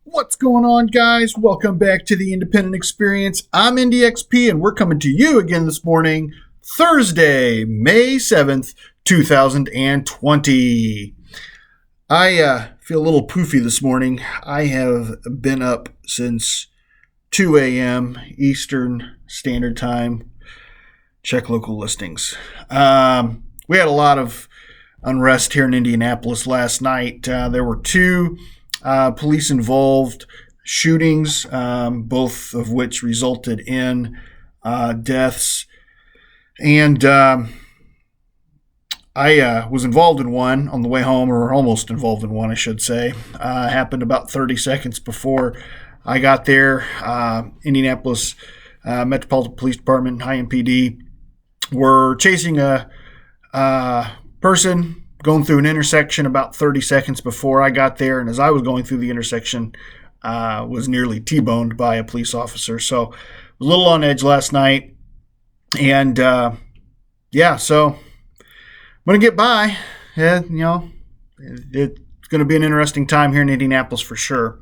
What's going on, guys? Welcome back to the Independent Experience. I'm IndyXP, and we're coming to you again this morning, Thursday, May 7th, 2020. I feel a little poofy this morning. I have been up since 2 a.m. Eastern Standard Time. Check local listings. We had a lot of unrest here in Indianapolis last night. There were two police-involved shootings, both of which resulted in deaths. And I was involved in one on the way home, or almost involved in one, I should say. Happened about 30 seconds before I got there. Indianapolis Metropolitan Police Department, IMPD, were chasing a person going through an intersection about 30 seconds before I got there, and as I was going through the intersection, was nearly T-boned by a police officer. So, I was a little on edge last night, and so I'm going to get by. It's going to be an interesting time here in Indianapolis for sure.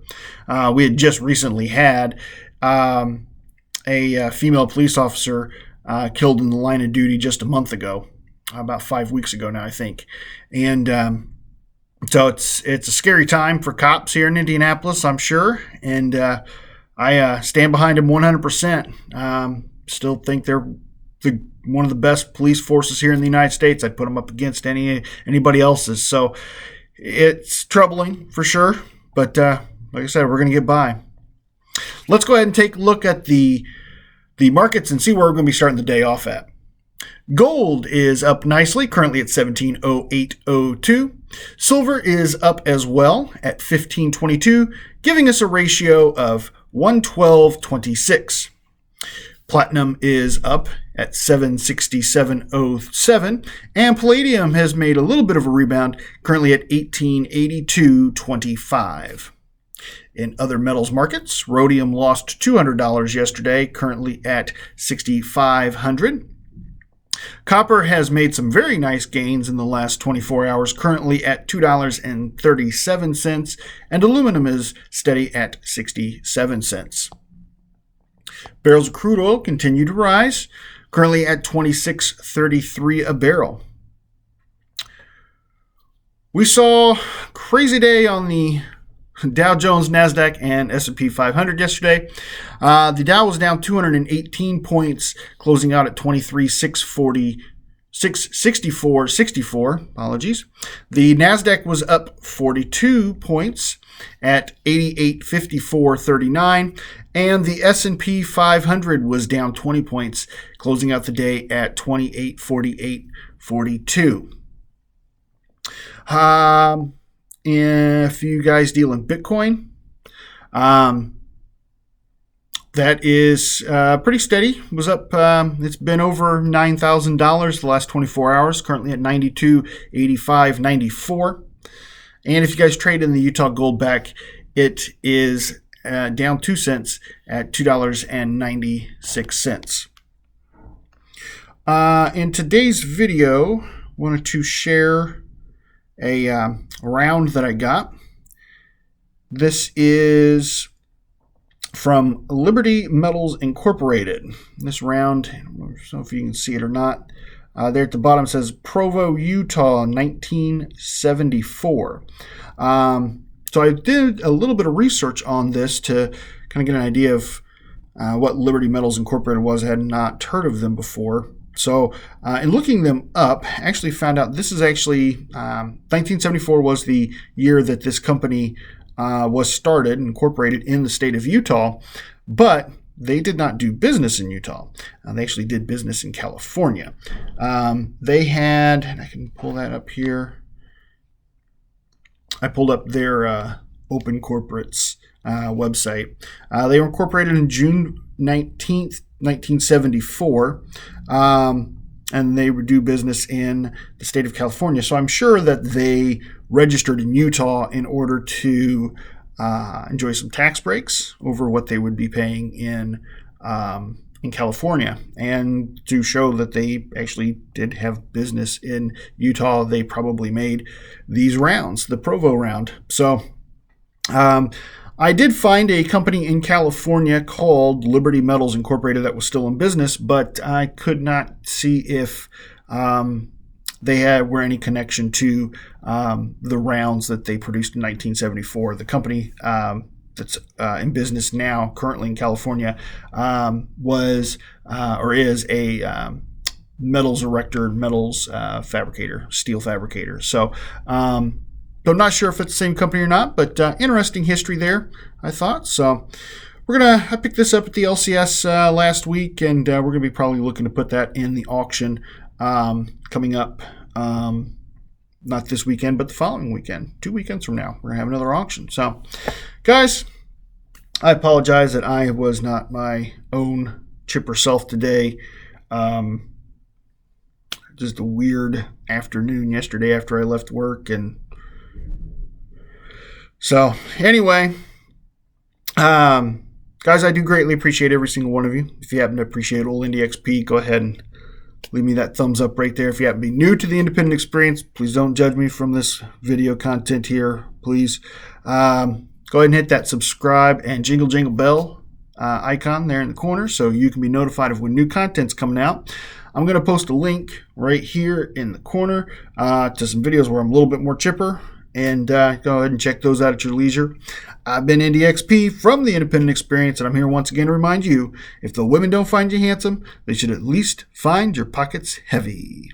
We had just recently had a female police officer killed in the line of duty just a month ago. About 5 weeks ago now, I think. And so it's a scary time for cops here in Indianapolis, I'm sure. And I stand behind them 100%. Still think they're one of the best police forces here in the United States. I'd put them up against anybody else's. So it's troubling for sure. But like I said, we're going to get by. Let's go ahead and take a look at the markets and see where we're going to be starting the day off at. Gold is up nicely, currently at $17.0802. Silver is up as well at $15.22, giving us a ratio of 112.26. Platinum is up at $767.07, and palladium has made a little bit of a rebound, currently at $1882.25. In other metals markets, rhodium lost $200 yesterday, currently at $6,500. Copper has made some very nice gains in the last 24 hours, currently at $2.37, and aluminum is steady at 67 cents. Barrels of crude oil continue to rise, currently at $26.33 a barrel. We saw a crazy day on the Dow Jones, NASDAQ, and S&P 500 yesterday. The Dow was down 218 points, closing out at 664.64. Apologies. The NASDAQ was up 42 points at 8854.39, and the S&P 500 was down 20 points, closing out the day at 2848.42. If you guys deal in Bitcoin, that is pretty steady. It was up. It's been over $9,000 the last 24 hours. Currently at 92.85.94. And if you guys trade in the Utah Gold back, it is down 2 cents at $2.96. In today's video, I wanted to share a round that I got. This is from Liberty Metals Incorporated. This round, I don't know if you can see it or not. There at the bottom says Provo, Utah, 1974. So I did a little bit of research on this to kind of get an idea of what Liberty Metals Incorporated was. I had not heard of them before. So in looking them up, I actually found out this is actually 1974 was the year that this company was started and incorporated in the state of Utah, but they did not do business in Utah. They actually did business in California. They had, and I can pull that up here. I pulled up their Open Corporates website. They were incorporated in June 19th, 1974, and they would do business in the state of California. So I'm sure that they registered in Utah in order to enjoy some tax breaks over what they would be paying in California, and to show that they actually did have business in Utah. They probably made these rounds, the Provo round. So I did find a company in California called Liberty Metals Incorporated that was still in business, but I could not see if they were any connection to the rounds that they produced in 1974. The company that's in business now, currently in California, was or is a metals erector, metals fabricator, steel fabricator. So I'm not sure if it's the same company or not, but interesting history there, I thought. So I picked this up at the LCS last week, and we're going to be probably looking to put that in the auction coming up, not this weekend, but the following weekend. 2 weekends from now, we're going to have another auction. So, guys, I apologize that I was not my own chipper self today. Just a weird afternoon yesterday after I left work, and so, anyway, guys, I do greatly appreciate every single one of you. If you happen to appreciate old Indie XP, go ahead and leave me that thumbs up right there. If you happen to be new to the independent experience, please don't judge me from this video content here. Please go ahead and hit that subscribe and jingle bell icon there in the corner so you can be notified of when new content's coming out. I'm going to post a link right here in the corner to some videos where I'm a little bit more chipper. And go ahead and check those out at your leisure. I've been Indie XP from the Independent Experience, and I'm here once again to remind you, if the women don't find you handsome, they should at least find your pockets heavy.